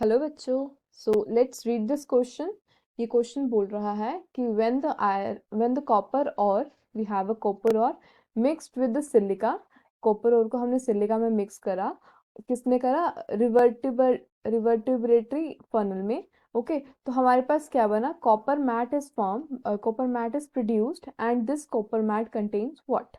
Hello बच्चों। So let's read this question. ये question बोल रहा है कि व्हेन द कॉपर और वी हैव अ कॉपर और mixed with the silica. Copper और को हमने सिलिका में मिक्स करा। किसने करा? रिवर्टिब्रेटरी फनल में। ओके, तो हमारे पास क्या बना? Copper matte is form, copper matte is produced and this copper matte contains what.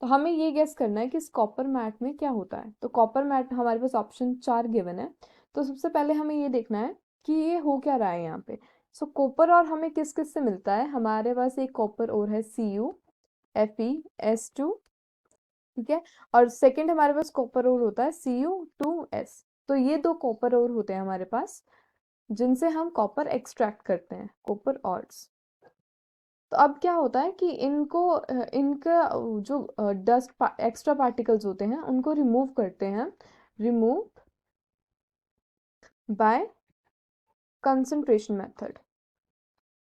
तो हमें ये गेस करना है कि इस कॉपर मैट में क्या होता है। तो कॉपर मैट हमारे पास ऑप्शन 4 गिवन है। तो सबसे पहले हमें ये देखना है कि ये हो क्या रहा है यहाँ पे। सो कॉपर और हमें किस किस से मिलता है? हमारे पास एक कॉपर और है CuFeS2, ठीक है। और सेकंड हमारे पास कॉपर और होता है Cu2S। तो ये दो कॉपर और होते हैं हमारे पास जिनसे हम कॉपर एक्सट्रैक्ट करते हैं, कॉपर ऑर्स। तो अब क्या होता है कि इनका जो डस्ट एक्स्ट्रा पार्टिकल्स होते हैं उनको रिमूव करते हैं, remove by concentration method.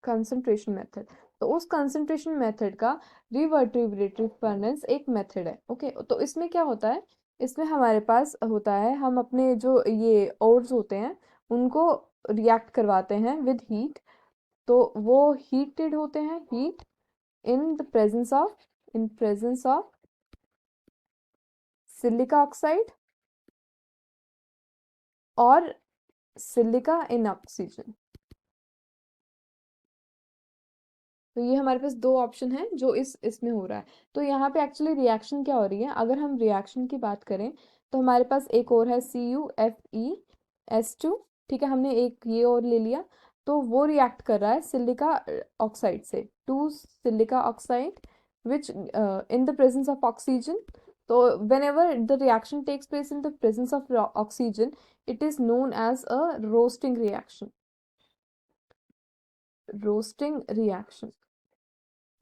Concentration method, तो उस कंसंट्रेशन मेथड का रिवर्टिब्रेटरी फर्नेस एक मेथड है। ओके, तो इसमें क्या होता है? इसमें हमारे पास होता है, हम अपने जो ये ओर्स होते हैं उनको रिएक्ट करवाते हैं विद हीट। तो वो हीटेड होते हैं, heat in presence of silica oxide और सिलिका इन ऑक्सीजन। तो ये हमारे पास दो ऑप्शन है जो इसमें हो रहा है। तो यहाँ पे एक्चुअली रिएक्शन क्या हो रही है? अगर हम रिएक्शन की बात करें तो हमारे पास एक और है CuFeS2, ठीक है। हमने एक ये और ले लिया, तो वो रिएक्ट कर रहा है सिलिका ऑक्साइड से, to silica oxide which in the presence of oxygen. तो whenever the reaction takes place in the presence of oxygen, it is known as a roasting reaction. Roasting reaction.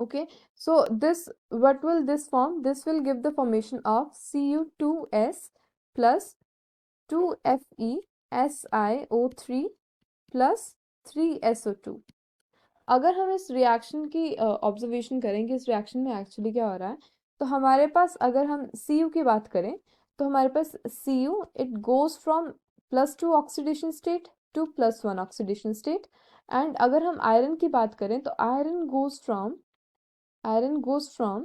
Okay, so this, what will this form? This will give the formation of Cu2S plus 2FeSiO3 plus 3SO2। अगर हम इस reaction की observation करें कि इस reaction में actually क्या हो रहा है, तो हमारे पास अगर हम Cu की बात करें तो हमारे पास Cu it goes from +2 oxidation state to +1 oxidation state. And अगर हम आयरन की बात करें तो iron goes from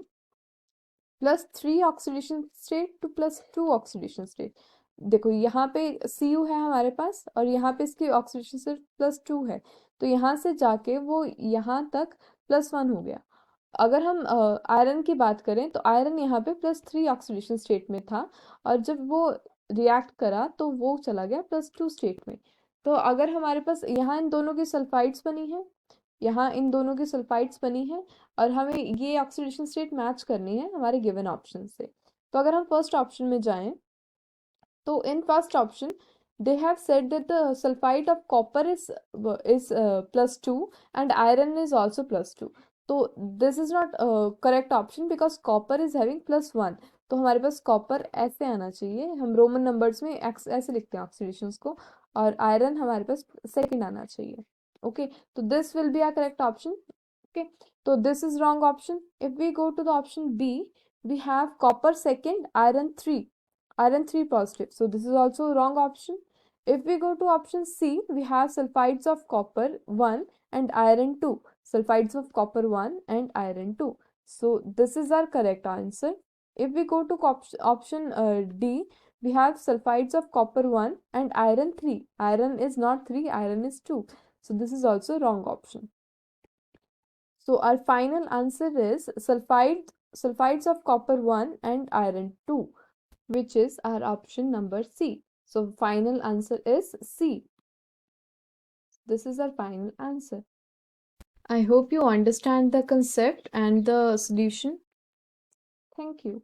+3 oxidation state to +2 oxidation state. देखो यहाँ पे Cu है हमारे पास और यहाँ पे इसकी ऑक्सीडेशन स्टेट +2 है, तो यहाँ से जाके वो यहाँ तक +1 हो गया। अगर हम आयरन की बात करें तो आयरन यहाँ पे +3 ऑक्सीडेशन स्टेट में था और जब वो रिएक्ट करा तो वो चला गया +2 स्टेट में। तो अगर हमारे पास यहाँ इन दोनों की सल्फाइड्स बनी है, यहाँ इन दोनों की सल्फाइड्स बनी है और हमें ये ऑक्सीडेशन स्टेट मैच करनी है हमारे गिवन ऑप्शन से। तो अगर हम फर्स्ट ऑप्शन में जाएं तो in first option they have said that the sulfide of copper is +2 and iron is also +2। तो this is not correct option because copper is having +1। तो हमारे पास कॉपर ऐसे आना चाहिए, हम रोमन नंबर्स में ऐसे लिखते हैं ऑक्सीडेशंस को, और आयरन हमारे पास सेकंड आना चाहिए। ओके, तो this will be our correct option. Okay, तो this is wrong option. If we go to the option B, we have copper second, iron 3 positive, so this is also a wrong option. If we go to option C, we have sulfides of copper 1 and iron 2, sulfides of copper 1 and iron 2, so this is our correct answer. If we go to option D, we have sulfides of copper 1 and iron 3, iron is not 3, iron is 2, so this is also wrong option. So our final answer is sulfides of copper 1 and iron 2, which is our option number C. So final answer is C. This is our final answer. I hope you understand the concept and the solution. Thank you.